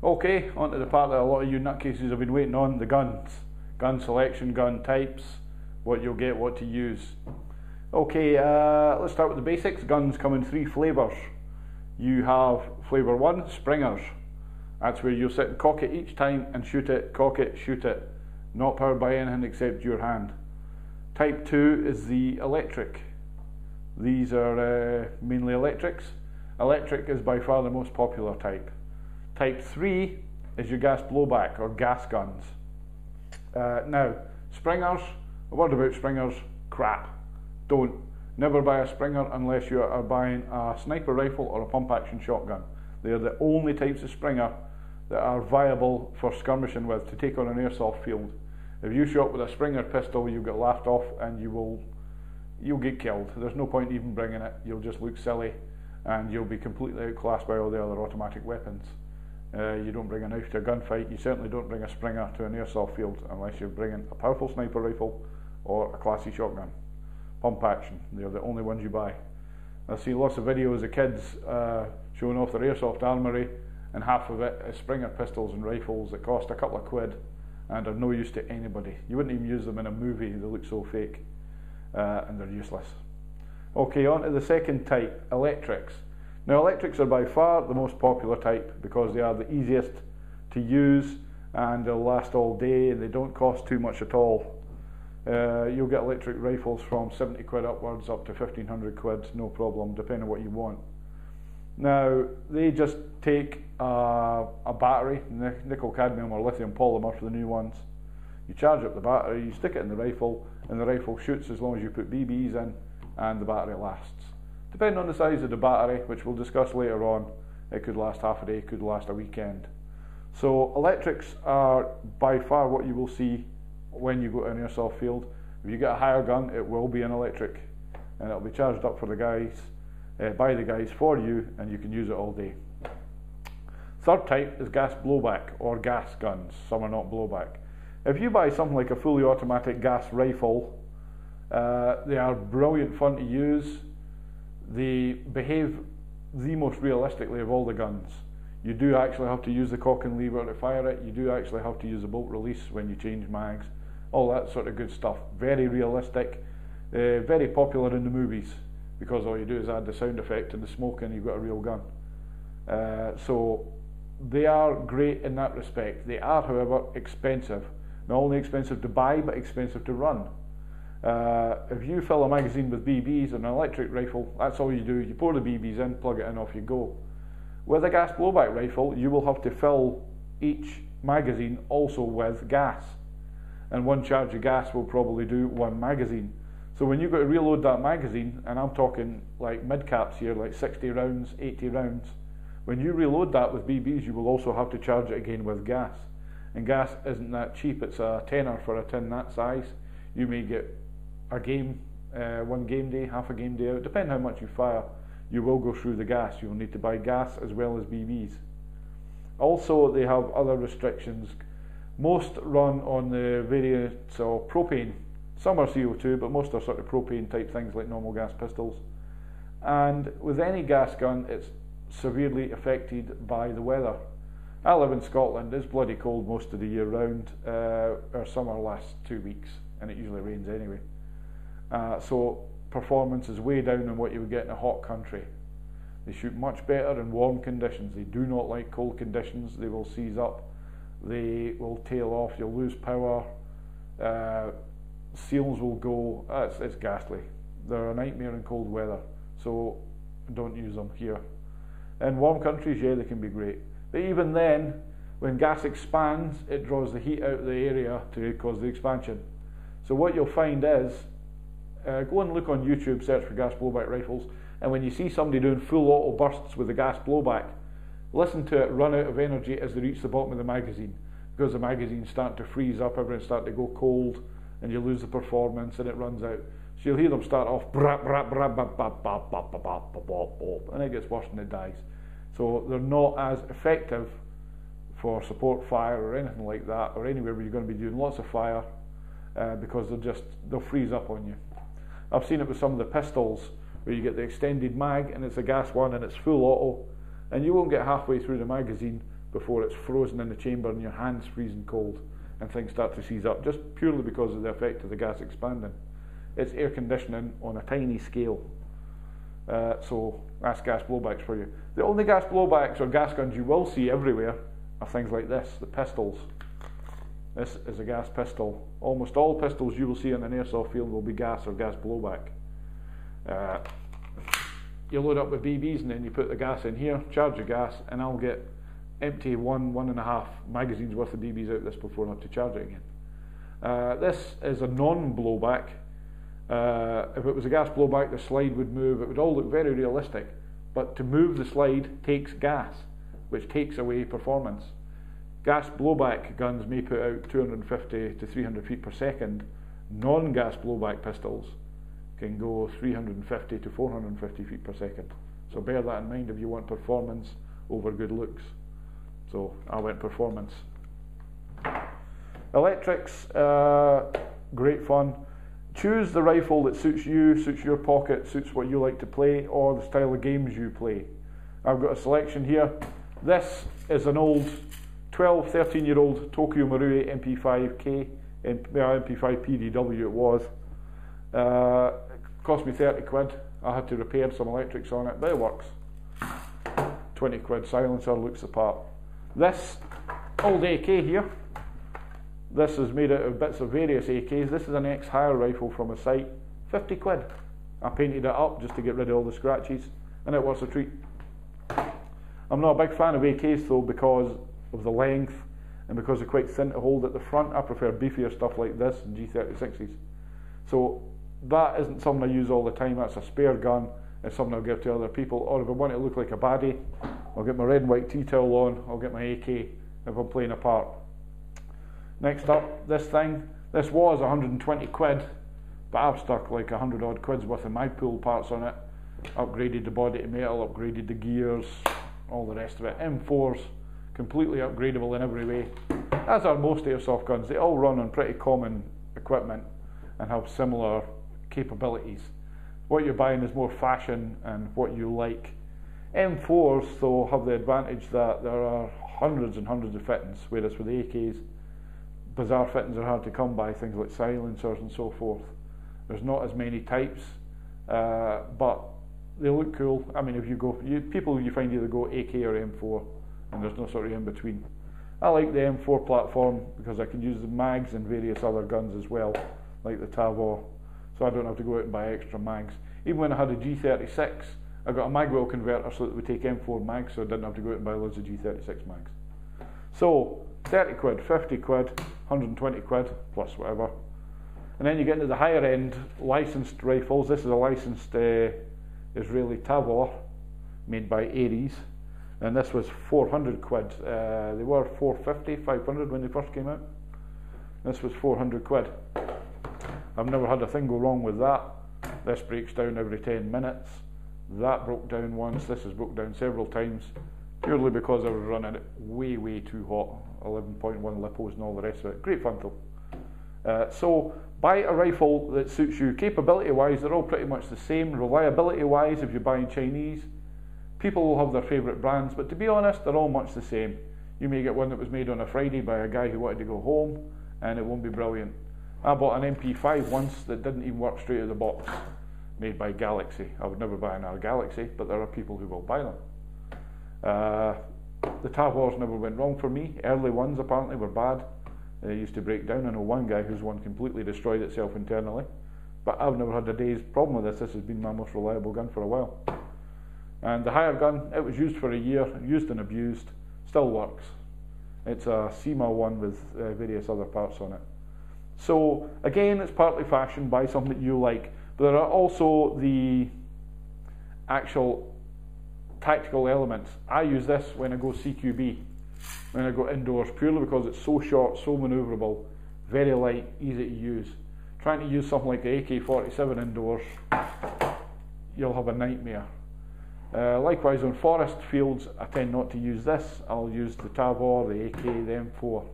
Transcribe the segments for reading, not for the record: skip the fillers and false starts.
Okay, on to the part that a lot of you nutcases have been waiting on, the guns. Gun selection, gun types, what you'll get, what to use. Okay, let's start with the basics. Guns come in 3 flavours. You have flavour 1, Springers. That's where you'll sit and cock it each time and shoot it, cock it, shoot it. Not powered by anything except your hand. Type 2 is the electric. These are mainly electrics. Electric is by far the most popular type. Type 3 is your gas blowback or gas guns. Now, Springers, a word about Springers, crap. Don't. Never buy a Springer unless you are buying a sniper rifle or a pump action shotgun. They are the only types of Springer that are viable for skirmishing with to take on an airsoft field. If you shot with a Springer pistol, you'll get laughed off and you'll get killed. There's no point even bringing it. You'll just look silly and you'll be completely outclassed by all the other automatic weapons. You don't bring a knife to a gunfight. You certainly don't bring a Springer to an airsoft field unless you're bringing a powerful sniper rifle or a classy shotgun. Pump action, they're the only ones you buy. I've seen lots of videos of kids showing off their airsoft armoury, and half of it is Springer pistols and rifles that cost a couple of quid and are no use to anybody. You wouldn't even use them in a movie, they look so fake, and they're useless. Okay, on to the second type, electrics. Now electrics are by far the most popular type because they are the easiest to use and they'll last all day and they don't cost too much at all. You'll get electric rifles from 70 quid upwards up to 1500 quid, no problem, depending on what you want. Now, they just take a battery, nickel cadmium or lithium polymer for the new ones. You charge up the battery, you stick it in the rifle, and the rifle shoots as long as you put BBs in, and the battery lasts. Depending on the size of the battery, which we'll discuss later on, it could last half a day, could last a weekend. So electrics are by far what you will see when you go to an airsoft field. If you get a higher gun, it will be an electric, and it'll be charged up for the guys, by the guys for you, and you can use it all day. Third type is gas blowback or gas guns. Some are not blowback. If you buy something like a fully automatic gas rifle, they are brilliant fun to use. They behave the most realistically of all the guns. You do actually have to use the cock and lever to fire it. You do actually have to use a bolt release when you change mags. All that sort of good stuff. Very realistic, very popular in the movies because all you do is add the sound effect and the smoke and you've got a real gun. So they are great in that respect. They are, however, expensive. Not only expensive to buy, but expensive to run. If you fill a magazine with BBs and an electric rifle, that's all you do. You pour the BBs in, plug it in, off you go. With a gas blowback rifle, you will have to fill each magazine also with gas. And one charge of gas will probably do one magazine. So when you go to reload that magazine, and I'm talking like mid-caps here, like 60 rounds, 80 rounds, when you reload that with BBs, you will also have to charge it again with gas. And gas isn't that cheap, it's a tenner for a tin that size. You may get a game, one game day, half a game day out, depending how much you fire. You will go through the gas. You will need to buy gas as well as BBs. Also, they have other restrictions. Most run on the variants of propane. Some are CO2, but most are sort of propane type things like normal gas pistols. And with any gas gun, it's severely affected by the weather. I live in Scotland. It's bloody cold most of the year round. Our summer lasts 2 weeks, and it usually rains anyway. So performance is way down on what you would get in a hot country. They shoot much better in warm conditions. They do not like cold conditions. They will seize up. They will tail off. You'll lose power. Seals will go. It's ghastly. They're a nightmare in cold weather. So don't use them here. In warm countries, yeah, they can be great. But even then, when gas expands, it draws the heat out of the area to cause the expansion. So what you'll find is, go and look on YouTube, search for gas blowback rifles, and when you see somebody doing full auto bursts with the gas blowback, listen to it run out of energy as they reach the bottom of the magazine, because the magazine's starting to freeze up, everything's starting to go cold, and you lose the performance and it runs out. So you'll hear them start off, and it gets worse and it dies. So they're not as effective for support fire or anything like that, or anywhere where you're going to be doing lots of fire, because they'll freeze up on you. I've seen it with some of the pistols where you get the extended mag and it's a gas one and it's full auto, and you won't get halfway through the magazine before it's frozen in the chamber and your hand's freezing cold and things start to seize up, just purely because of the effect of the gas expanding. It's air conditioning on a tiny scale. So that's gas blowbacks for you. The only gas blowbacks or gas guns you will see everywhere are things like this, the pistols. This is a gas pistol. Almost all pistols you will see in an airsoft field will be gas or gas blowback. You load up with BBs and then you put the gas in here, charge the gas, and I'll get empty 1.5 magazines worth of BBs out of this before I have to charge it again. This is a non-blowback. If it was a gas blowback, the slide would move. It would all look very realistic, but to move the slide takes gas, which takes away performance. Gas blowback guns may put out 250 to 300 feet per second. Non-gas blowback pistols can go 350 to 450 feet per second. So bear that in mind if you want performance over good looks. So I went performance. Electrics, great fun. Choose the rifle that suits you, suits your pocket, suits what you like to play, or the style of games you play. I've got a selection here. This is an old 12, 13-year-old Tokyo Marui MP5K, MP5 PDW it was. It cost me 30 quid. I had to repair some electrics on it, but it works. 20 quid silencer, looks the part. This old AK here, this is made out of bits of various AKs. This is an ex-hire rifle from a site, 50 quid. I painted it up just to get rid of all the scratches, and it was a treat. I'm not a big fan of AKs though because of the length and because they're quite thin to hold at the front. I prefer beefier stuff like this and G36s. So that isn't something I use all the time. That's a spare gun. It's something I'll give to other people. Or if I want it to look like a baddie, I'll get my red and white tea towel on. I'll get my AK if I'm playing a part. Next up, this thing. This was 120 quid, but I've stuck like 100 odd quid's worth of Magpul parts on it. Upgraded the body to metal, upgraded the gears, all the rest of it. M4's completely upgradable in every way. As are most airsoft guns. They all run on pretty common equipment and have similar capabilities. What you're buying is more fashion and what you like. M4s though have the advantage that there are hundreds and hundreds of fittings, whereas with the AKs, bizarre fittings are hard to come by, things like silencers and so forth. There's not as many types, but they look cool. I mean, if you go, people you find either go AK or M4, and there's no sort of in between. I like the M4 platform because I can use the mags and various other guns as well, like the Tavor, so I don't have to go out and buy extra mags. Even when I had a G36, I got a magwell converter so that it would take M4 mags, so I didn't have to go out and buy loads of G36 mags. So 30 quid, 50 quid, 120 quid, plus whatever. And then you get into the higher end licensed rifles. This is a licensed Israeli Tavor made by Ares, and this was 400 quid. They were 450, 500 when they first came out. This was 400 quid. I've never had a thing go wrong with that. This breaks down every 10 minutes. That broke down once. This has broke down several times, purely because I was running it way, way too hot. 11.1 lipos and all the rest of it. Great fun though. So buy a rifle that suits you. Capability-wise, they're all pretty much the same. Reliability-wise, if you're buying Chinese, people will have their favourite brands, but to be honest, they're all much the same. You may get one that was made on a Friday by a guy who wanted to go home, and it won't be brilliant. I bought an MP5 once that didn't even work straight out of the box, made by Galaxy. I would never buy another Galaxy, but there are people who will buy them. The Tavors never went wrong for me. Early ones apparently were bad. They used to break down. I know one guy whose one completely destroyed itself internally. But I've never had a day's problem with this. This has been my most reliable gun for a while. And the higher gun, it was used for a year, used and abused, still works. It's a CMA one with various other parts on it. So again, it's partly fashion, buy something that you like. But there are also the actual tactical elements. I use this when I go CQB, when I go indoors, purely because it's so short, so manoeuvrable, very light, easy to use. Trying to use something like the AK-47 indoors, you'll have a nightmare. Likewise on forest fields, I tend not to use this. I'll use the Tavor, the AK, the M4,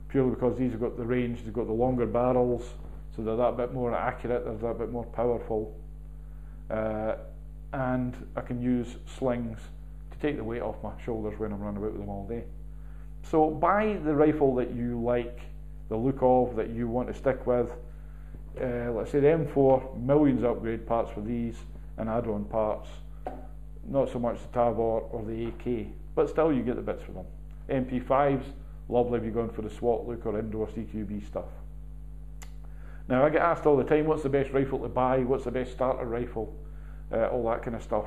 purely because these have got the range, they've got the longer barrels, so they're that bit more accurate, they're that bit more powerful. And I can use slings to take the weight off my shoulders when I'm running about with them all day. So buy the rifle that you like the look of, that you want to stick with. Let's say the M4, millions of upgrade parts for these and add-on parts. Not so much the Tavor or the AK, but still you get the bits for them. MP5s, lovely if you're going for the SWAT look or indoor CQB stuff. Now I get asked all the time, what's the best rifle to buy, what's the best starter rifle, all that kind of stuff.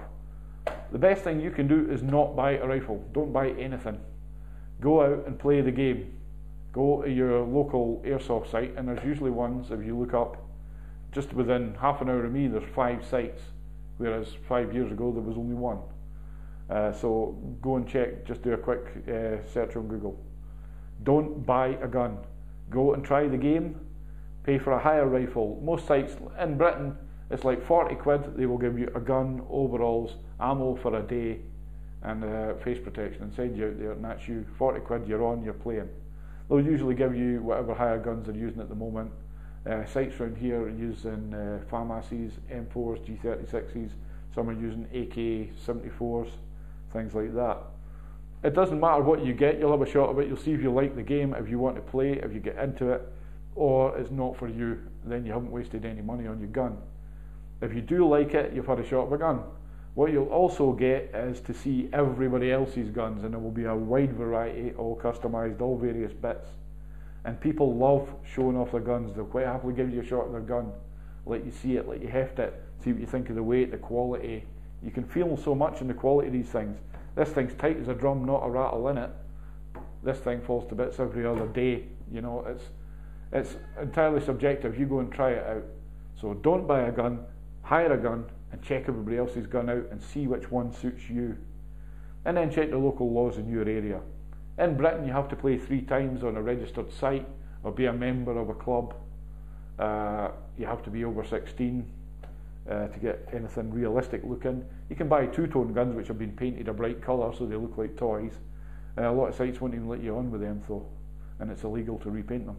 The best thing you can do is not buy a rifle, don't buy anything. Go out and play the game. Go to your local airsoft site, and there's usually ones, if you look up, just within half an hour of me there's 5 sites, whereas 5 years ago there was only one. So go and check, just do a quick search on Google. Don't buy a gun. Go and try the game, pay for a higher rifle. Most sites in Britain, it's like 40 quid, they will give you a gun, overalls, ammo for a day, and face protection, and send you out there, and that's you. 40 quid, you're on, you're playing. They'll usually give you whatever higher guns they're using at the moment. Sites around here are using FAMASs, M4s, G36s, some are using AK-74s, things like that. It doesn't matter what you get, you'll have a shot of it, you'll see if you like the game, if you want to play, if you get into it, or it's not for you, then you haven't wasted any money on your gun. If you do like it, you've had a shot of a gun. What you'll also get is to see everybody else's guns, and there will be a wide variety, all customised, all various bits. And people love showing off their guns. They'll quite happily give you a shot of their gun, let you see it, let you heft it, see what you think of the weight, the quality. You can feel so much in the quality of these things. This thing's tight as a drum, not a rattle in it. This thing falls to bits every other day. You know, it's entirely subjective. You go and try it out. So don't buy a gun, hire a gun, and check everybody else's gun out and see which one suits you. And then check the local laws in your area. In Britain, you have to play 3 times on a registered site or be a member of a club. You have to be over 16 to get anything realistic looking. You can buy 2-tone guns which have been painted a bright colour so they look like toys. A lot of sites won't even let you on with them though, and it's illegal to repaint them.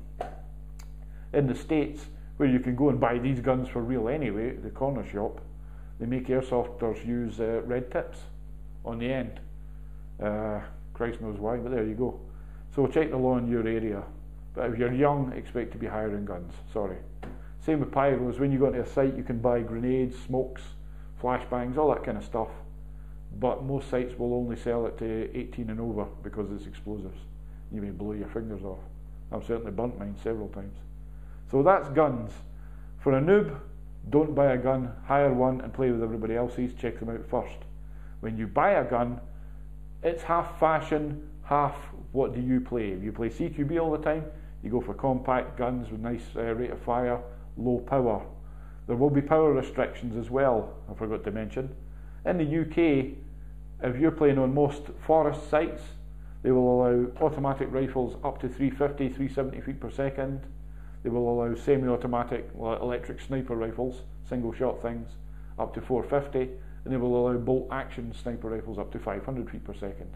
In the States, where you can go and buy these guns for real anyway, the corner shop, they make airsofters use red tips on the end. Christ knows why, but there you go. So check the law in your area. But if you're young, expect to be hiring guns, sorry. Same with pyros. When you go into a site, you can buy grenades, smokes, flashbangs, all that kind of stuff. But most sites will only sell it to 18 and over because it's explosives. You may blow your fingers off. I've certainly burnt mine several times. So that's guns. For a noob, don't buy a gun, hire one and play with everybody else's, check them out first. When you buy a gun, it's half fashion, half what do you play. If you play CQB all the time, you go for compact guns with nice rate of fire, low power. There will be power restrictions as well, I forgot to mention. In the UK, if you're playing on most forest sites, they will allow automatic rifles up to 350, 370 feet per second. They will allow semi-automatic electric sniper rifles, single shot things, up to 450, and they will allow bolt action sniper rifles up to 500 feet per second.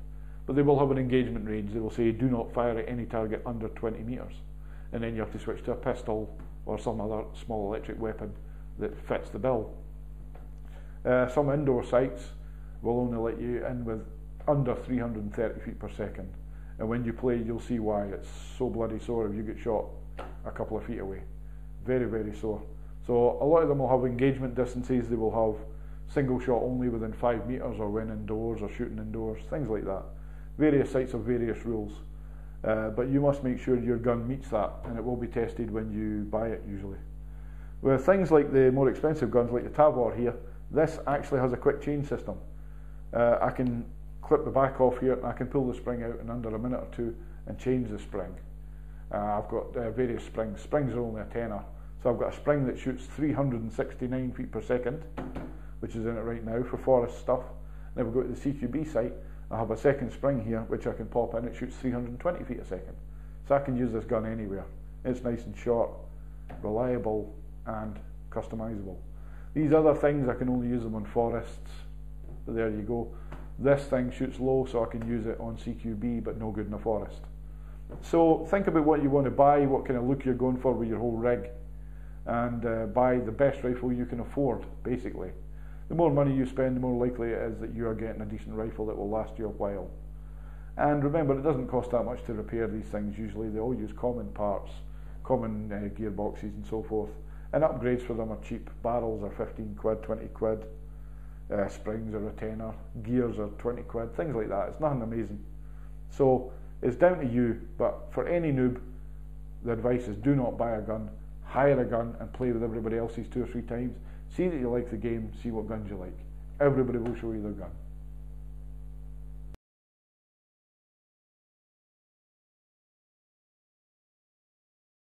But they will have an engagement range. They will say do not fire at any target under 20 metres. And then you have to switch to a pistol or some other small electric weapon that fits the bill. Some indoor sites will only let you in with under 330 feet per second. And when you play, you'll see why. It's so bloody sore if you get shot a couple of feet away. Very, very sore. So a lot of them will have engagement distances. They will have single shot only within 5 metres or when indoors or shooting indoors, things like that. Various sites have various rules. But you must make sure your gun meets that, and it will be tested when you buy it usually. With things like the more expensive guns like the Tavor here, this actually has a quick change system. I can clip the back off here and I can pull the spring out in under a minute or two and change the spring. I've got various springs. Springs are only a tenner. So I've got a spring that shoots 369 feet per second, which is in it right now for forest stuff. And if we go to the CQB site, I have a second spring here which I can pop in. It shoots 320 feet a second. So I can use this gun anywhere. It's nice and short, reliable and customizable. These other things I can only use them on forests, but there you go. This thing shoots low so I can use it on CQB but no good in a forest. So think about what you want to buy, what kind of look you're going for with your whole rig, and buy the best rifle you can afford basically. The more money you spend, the more likely it is that you are getting a decent rifle that will last you a while. And remember, it doesn't cost that much to repair these things. Usually they all use common parts, common gearboxes and so forth. And upgrades for them are cheap. Barrels are 15 quid, 20 quid. Springs are a tenner. Gears are 20 quid. Things like that. It's nothing amazing. So it's down to you. But for any noob, the advice is do not buy a gun. Hire a gun and play with everybody else's 2 or 3 times. See that you like the game. See what guns you like. Everybody will show you their gun.